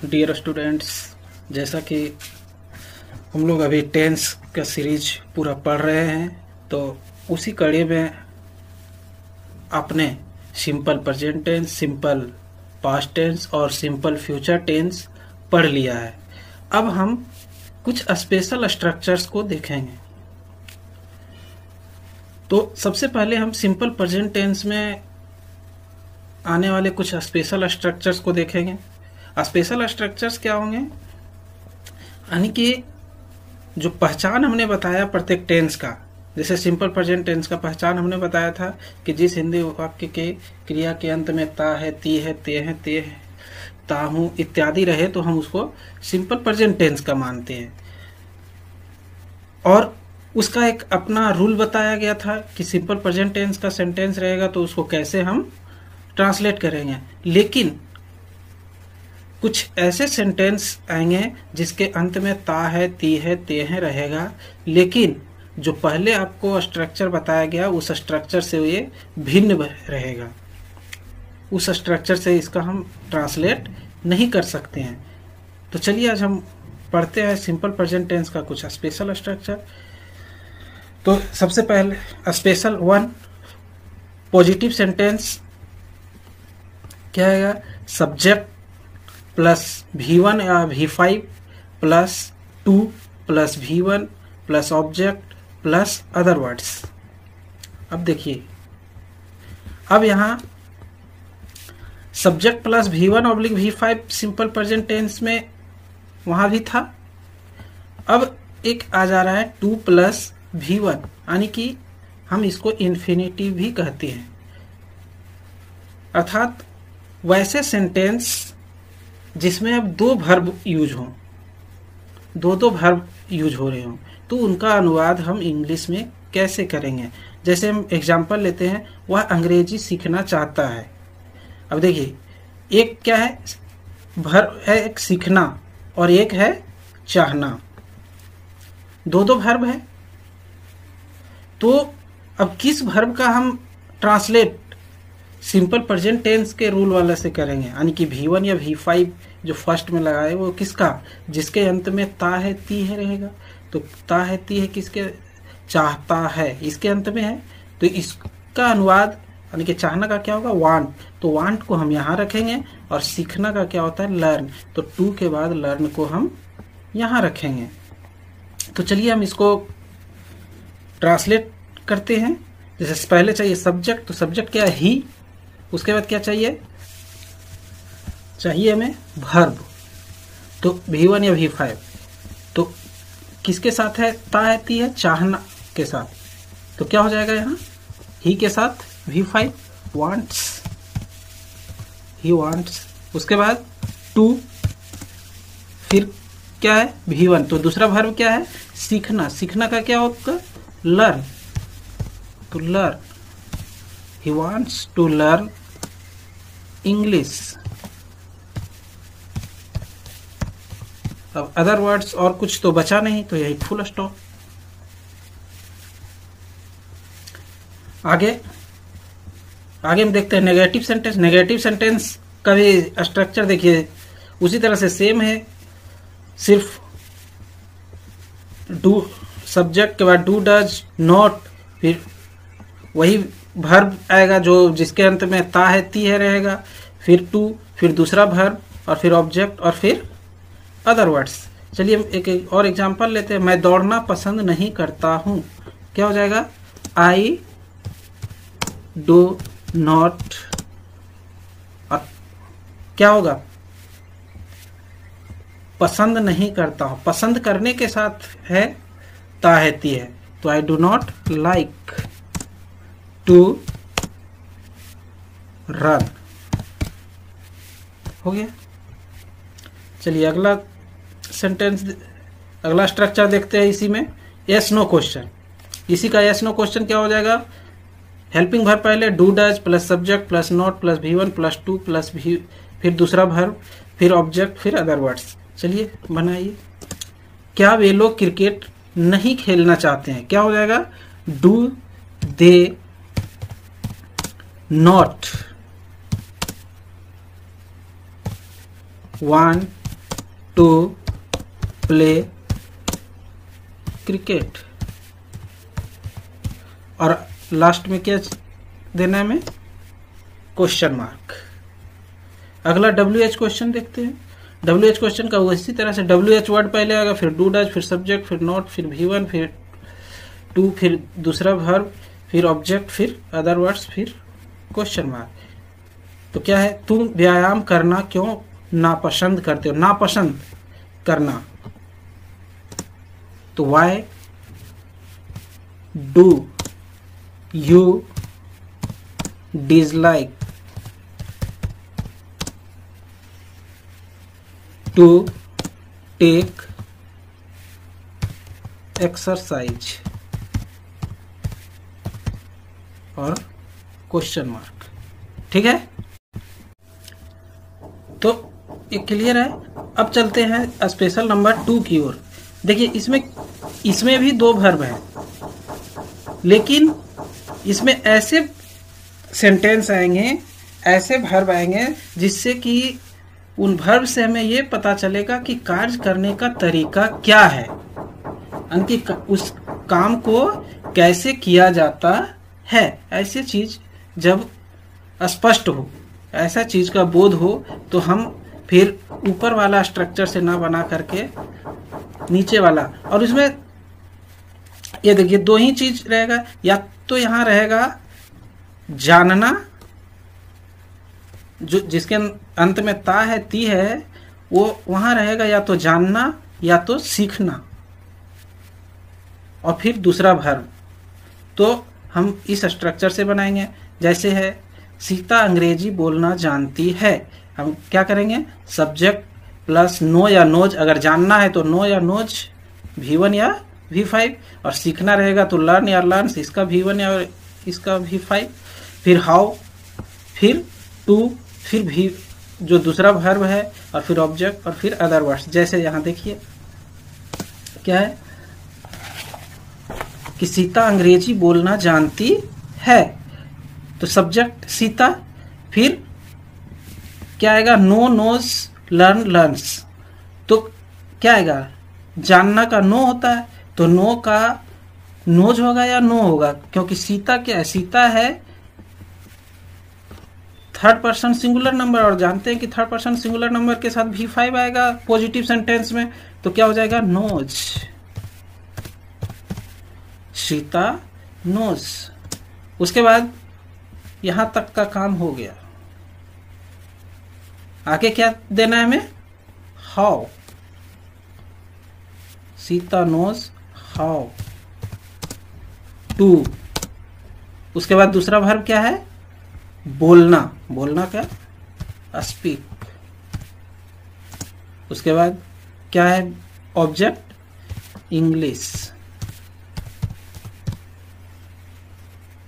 Dear students, जैसा कि हम लोग अभी टेंस का सीरीज पूरा पढ़ रहे हैं, तो उसी कड़ी में आपने simple present tense, simple past tense और सिंपल फ्यूचर टेंस पढ़ लिया है। अब हम कुछ स्पेशल स्ट्रक्चर्स को देखेंगे। तो सबसे पहले हम सिंपल प्रेजेंट टेंस में आने वाले कुछ स्पेशल स्ट्रक्चर्स को देखेंगे। स्पेशल स्ट्रक्चर्स क्या होंगे? यानी कि जो पहचान हमने बताया प्रत्येक टेंस का, जैसे सिंपल प्रेजेंट टेंस का पहचान हमने बताया था कि जिस हिंदी वाक्य के क्रिया के अंत में ता है, ती है, ते है, ते है, ता हूं इत्यादि रहे तो हम उसको सिंपल प्रेजेंट टेंस का मानते हैं। और उसका एक अपना रूल बताया गया था कि सिंपल प्रेजेंट टेंस का सेंटेंस रहेगा तो उसको कैसे हम ट्रांसलेट करेंगे। लेकिन कुछ ऐसे सेंटेंस आएंगे जिसके अंत में ता है, ती है, ते है रहेगा, लेकिन जो पहले आपको स्ट्रक्चर बताया गया उस स्ट्रक्चर से ये भिन्न रहेगा। उस स्ट्रक्चर से इसका हम ट्रांसलेट नहीं कर सकते हैं। तो चलिए आज हम पढ़ते हैं सिंपल प्रेजेंट टेंस का कुछ स्पेशल स्ट्रक्चर। तो सबसे पहले स्पेशल वन, पॉजिटिव सेंटेंस क्या आएगा? सब्जेक्ट प्लस V1 या V5 plus 2 plus V1 plus object plus other words. अब देखिए, अब यहां subject plus V1 oblique V5 simple present tense में वहां भी था। अब एक आ जा रहा है 2 प्लस V1, यानी कि हम इसको इन्फिनिटिव भी कहते हैं। अर्थात वैसे सेंटेंस जिसमें अब दो वर्ब यूज हों, दो वर्ब यूज हो रहे हों, तो उनका अनुवाद हम इंग्लिश में कैसे करेंगे? जैसे हम एग्जांपल लेते हैं, वह अंग्रेजी सीखना चाहता है। अब देखिए, एक क्या है? वर्ब है एक सीखना और एक है चाहना, दो वर्ब है। तो अब किस वर्ब का हम ट्रांसलेट सिंपल प्रेजेंट टेंस के रूल वाला से करेंगे? यानी कि V1 या V5 जो फर्स्ट में लगाए वो किसका? जिसके अंत में ता है, ती है रहेगा। तो ता है, ती है किसके? चाहता है, इसके अंत में है। तो इसका अनुवाद यानी कि चाहना का क्या होगा? वांट। तो वांट को हम यहाँ रखेंगे और सीखना का क्या होता है? लर्न। तो 2 के बाद लर्न को हम यहाँ रखेंगे। तो चलिए हम इसको ट्रांसलेट करते हैं। जैसे पहले चाहिए सब्जेक्ट, तो सब्जेक्ट क्या है? ही। उसके बाद क्या चाहिए? चाहिए हमें वर्ब। तो V1 या V5 तो किसके साथ है? ता है, ती है, चाहना के साथ। तो क्या हो जाएगा यहाँ? ही के साथ V5 वांट्स, ही वांट्स। उसके बाद 2, फिर क्या है? V1। तो दूसरा वर्ब क्या है? सीखना। सीखना का क्या होगा? लर्न। तो learn, he wants to learn English. अब अदर वर्ड्स और कुछ तो बचा नहीं, तो यही फुल स्टॉप। आगे हम देखते हैं नेगेटिव सेंटेंस। नेगेटिव सेंटेंस का भी स्ट्रक्चर देखिए उसी तरह से सेम है, सिर्फ डू सब्जेक्ट के बाद डू, डज, नॉट, फिर वही वर्ब आएगा जो जिसके अंत में ता है, ती है रहेगा, फिर 2, फिर दूसरा वर्ब और फिर ऑब्जेक्ट और फिर अदर वर्ड्स। चलिए हम एक और एग्जांपल लेते हैं। मैं दौड़ना पसंद नहीं करता हूं। क्या हो जाएगा? आई डू नॉट, और क्या होगा? पसंद नहीं करता हूं। पसंद करने के साथ है ता है, ती है। तो I do not like to run. हो गया। चलिए अगला सेंटेंस, अगला स्ट्रक्चर देखते हैं। इसी में यस नो क्वेश्चन। इसी का यस नो क्वेश्चन क्या हो जाएगा? हेल्पिंग वर्ब पहले do, does plus subject plus not plus V1 plus 2 plus V, फिर दूसरा वर्ब, फिर ऑब्जेक्ट, फिर अदर वर्ड्स। चलिए बनाइए। क्या वे लोग क्रिकेट नहीं खेलना चाहते हैं? क्या हो जाएगा? Do they not want to play cricket. और लास्ट में क्या देना है हमें? Question mark. अगला WH क्वेश्चन देखते हैं। WH क्वेश्चन का इसी तरह से WH वर्ड पहले आएगा, फिर डू डज, फिर सब्जेक्ट, फिर नॉट, फिर V1, फिर टू, फिर दूसरा वर्ब, फिर ऑब्जेक्ट, फिर अदर वर्ड्स, फिर क्वेश्चन मार्क। तो क्या है? तुम व्यायाम करना क्यों नापसंद करते हो? नापसंद करना, तो why do you dislike to take exercise और क्वेश्चन मार्क। ठीक है, तो ये क्लियर है। अब चलते हैं स्पेशल नंबर 2 की ओर। देखिए इसमें भी 2 वर्ब हैं, लेकिन इसमें ऐसे सेंटेंस आएंगे, ऐसे वर्ब आएंगे जिससे कि उन वर्ब से हमें ये पता चलेगा कि कार्य करने का तरीका क्या है, यानी कि उस काम को कैसे किया जाता है। ऐसी चीज जब स्पष्ट हो, ऐसा चीज का बोध हो, तो हम फिर ऊपर वाला स्ट्रक्चर से ना बना करके नीचे वाला। और इसमें ये देखिए 2 ही चीज रहेगा, या तो यहाँ रहेगा जानना, जो जिसके अंत में ता है, ती है, वो वहां रहेगा, या तो जानना या तो सीखना, और फिर दूसरा वर्ब। तो हम इस स्ट्रक्चर से बनाएंगे। जैसे है सीता अंग्रेजी बोलना जानती है, हम क्या करेंगे? सब्जेक्ट प्लस नो या नोज। अगर जानना है तो नो या नोज, V1 या V5, और सीखना रहेगा तो लर्न या लर्न्स, इसका V1 या इसका V5, फिर हाउ, फिर टू, फिर भी जो दूसरा वर्ब है, और फिर ऑब्जेक्ट, और फिर अदर वर्ड्स। जैसे यहां देखिए क्या है कि सीता अंग्रेजी बोलना जानती है, तो सब्जेक्ट सीता, फिर क्या आएगा? Know knows learn learns. तो क्या आएगा? जानना का नो होता है, तो नो का नोज होगा या नो होगा, क्योंकि सीता क्या है? सीता है थर्ड पर्सन सिंगुलर नंबर, और जानते हैं कि थर्ड पर्सन सिंगुलर नंबर के साथ V5 आएगा पॉजिटिव सेंटेंस में, तो क्या हो जाएगा? नोज। सीता नोज। उसके बाद यहां तक का काम हो गया। आगे क्या देना है हमें? How. Sita knows how to. उसके बाद दूसरा वर्ब क्या है? बोलना। बोलना क्या? स्पीक। उसके बाद क्या है? ऑब्जेक्ट इंग्लिश,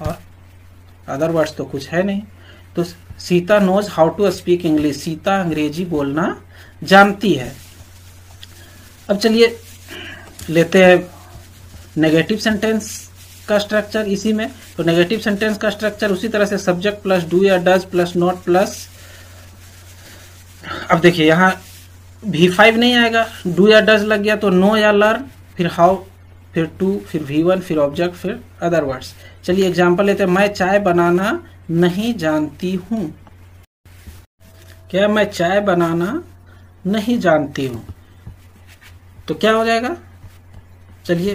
और अदर वर्ड्स तो कुछ है नहीं। तो Sita knows how to speak English, Sita अंग्रेजी बोलना जानती है। अब चलिए लेते हैं नेगेटिव सेंटेंस का स्ट्रक्चर इसी में। तो नेगेटिव सेंटेंस का स्ट्रक्चर उसी तरह से सब्जेक्ट प्लस डू या डज प्लस नॉट प्लस, अब देखिए यहाँ V5 नहीं आएगा, डू या डज लग गया तो नो या लर्न, फिर हाउ, फिर टू, फिर V1, फिर ऑब्जेक्ट, फिर अदर वर्ड्स। चलिए एग्जांपल लेते हैं। मैं चाय बनाना नहीं जानती हूं। क्या? मैं चाय बनाना नहीं जानती हूं। तो क्या हो जाएगा? चलिए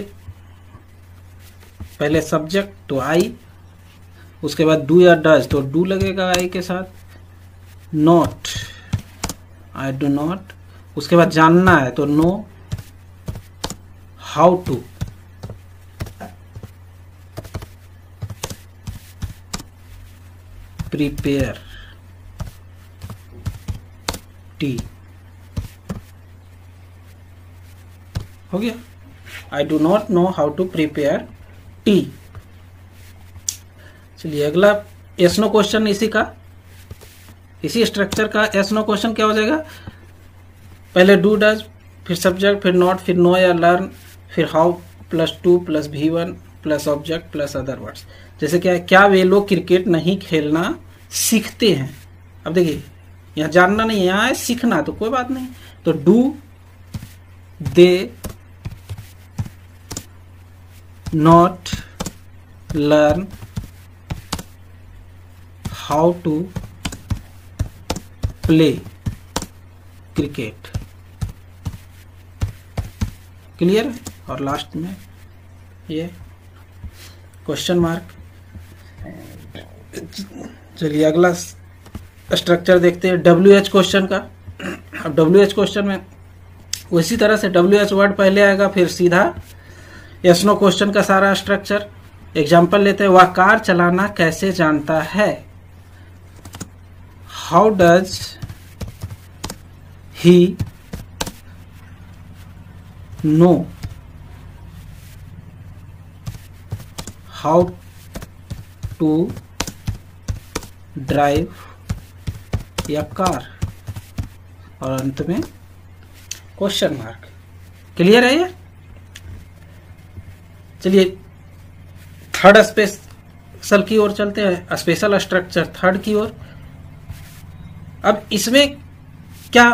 पहले सब्जेक्ट तो आई, उसके बाद डू या डज तो डू लगेगा आई के साथ, नॉट आई डू नॉट। उसके बाद जानना है तो know, how to, prepare tea. हो गया। I do not know how to prepare tea. चलिए अगला यस नो क्वेश्चन इसी स्ट्रक्चर का यस नो क्वेश्चन क्या हो जाएगा? पहले डू डज, फिर सब्जेक्ट, फिर नॉट, फिर नो या लर्न, फिर how plus to plus V1 plus object plus other words. जैसे क्या वे लोग क्रिकेट नहीं खेलना सीखते हैं? अब देखिए यहाँ जानना नहीं है, यहाँ है सीखना, तो कोई बात नहीं। तो do they not learn how to play cricket. Clear? और लास्ट में ये क्वेश्चन मार्क। चलिए अगला स्ट्रक्चर देखते हैं WH क्वेश्चन का। अब WH क्वेश्चन में उसी तरह से WH वर्ड पहले आएगा, फिर सीधा यस नो क्वेश्चन का सारा स्ट्रक्चर। एग्जाम्पल लेते हैं, वह कार चलाना कैसे जानता है? How does he know how to drive या कार? और अंत में क्वेश्चन मार्क। क्लियर है ये? चलिए थर्ड स्पेशल की ओर चलते हैं, स्पेशल स्ट्रक्चर थर्ड की ओर। अब इसमें क्या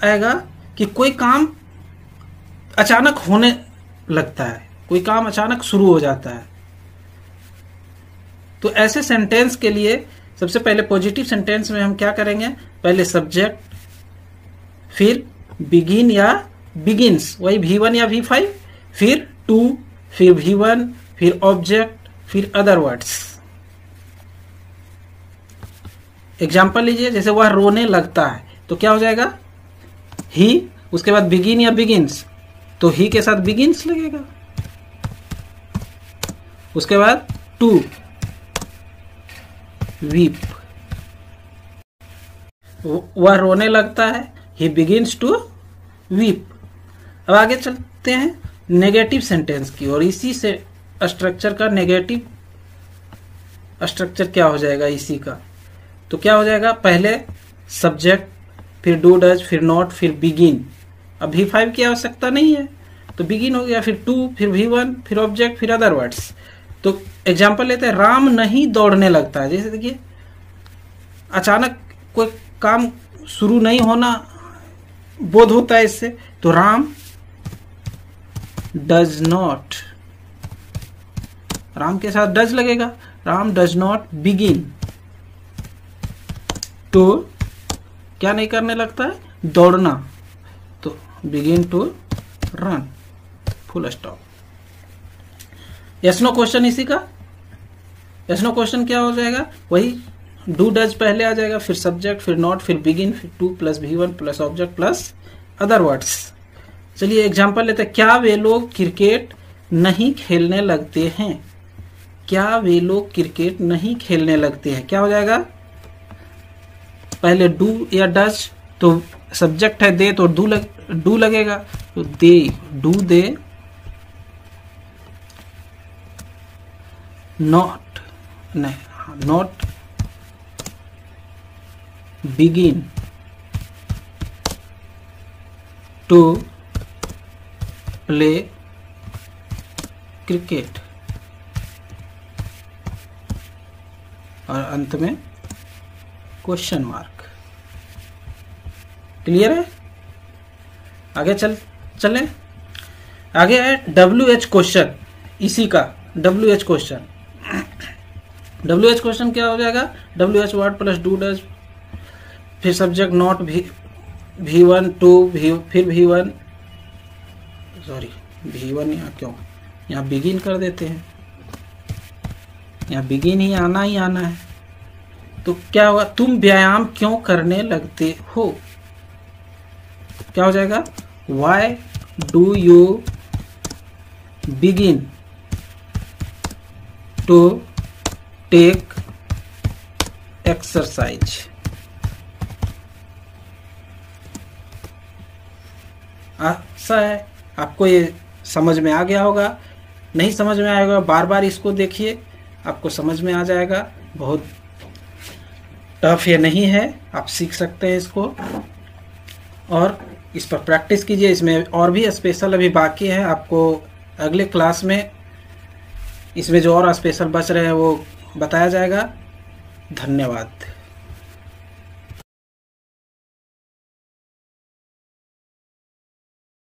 आएगा कि कोई काम अचानक होने लगता है, कोई काम अचानक शुरू हो जाता है। तो ऐसे सेंटेंस के लिए सबसे पहले पॉजिटिव सेंटेंस में हम क्या करेंगे? पहले सब्जेक्ट, फिर बिगिन या बिगिन्स, वही V1 या V5, फिर टू, फिर V1, फिर ऑब्जेक्ट, फिर अदर वर्ड्स। एग्जाम्पल लीजिए, जैसे वह रोने लगता है तो क्या हो जाएगा? ही, उसके बाद बिगिन या बिगिन्स, तो ही के साथ बिगिन्स लगेगा। उसके बाद टू, वीप, वह रोने लगता है, ही बिगिन्स टू वीप। अब आगे चलते हैं नेगेटिव सेंटेंस की, और इसी से स्ट्रक्चर का नेगेटिव स्ट्रक्चर क्या हो जाएगा इसी का? तो क्या हो जाएगा? पहले सब्जेक्ट, फिर डू डज, फिर नॉट, फिर बिगिन। अब V5 की आवश्यकता नहीं है तो बिगिन हो गया, फिर टू, फिर V1, फिर ऑब्जेक्ट, फिर अदर वर्ड्स। तो एग्जाम्पल लेते हैं, राम नहीं दौड़ने लगता है। जैसे देखिए अचानक कोई काम शुरू नहीं होना बोध होता है इससे, तो राम डज नॉट, राम के साथ डज लगेगा, Ram does not begin to, क्या नहीं करने लगता है? दौड़ना, तो begin to run, full stop. Yes no question इसी का, यस नो क्वेश्चन क्या हो जाएगा? वही डू डज पहले आ जाएगा, फिर सब्जेक्ट, फिर नॉट, फिर बिगिन, फिर to plus V1 plus object plus other words. चलिए एग्जाम्पल लेते हैं, क्या वे लोग क्रिकेट नहीं खेलने लगते हैं? क्या वे लोग क्रिकेट नहीं खेलने लगते हैं? क्या हो जाएगा? पहले डू या डज, तो सब्जेक्ट है दे, तो डू लगेगा, तो दे, डू दे नॉट, नहीं, not begin to play cricket. और अंत में क्वेश्चन मार्क। क्लियर है? आगे चलें। आगे है WH क्वेश्चन, इसी का WH क्वेश्चन। WH क्वेश्चन क्या हो जाएगा? WH word plus do does, फिर सब्जेक्ट नॉट, V1 टू, फिर V1, सॉरी V1 यहाँ क्यों, यहाँ बिगिन कर देते हैं, यहाँ बिगिन ही आना है। तो क्या होगा? तुम व्यायाम क्यों करने लगते हो? क्या हो जाएगा? Why do you begin to take exercise? आशा है आपको ये समझ में आ गया होगा। नहीं समझ में आएगा बार बार इसको देखिए, आपको समझ में आ जाएगा। बहुत टफ ये नहीं है, आप सीख सकते हैं इसको और इस पर प्रैक्टिस कीजिए। इसमें और भी स्पेशल अभी बाकी है, आपको अगले क्लास में इसमें जो और स्पेशल बच रहे हैं वो बताया जाएगा। धन्यवाद।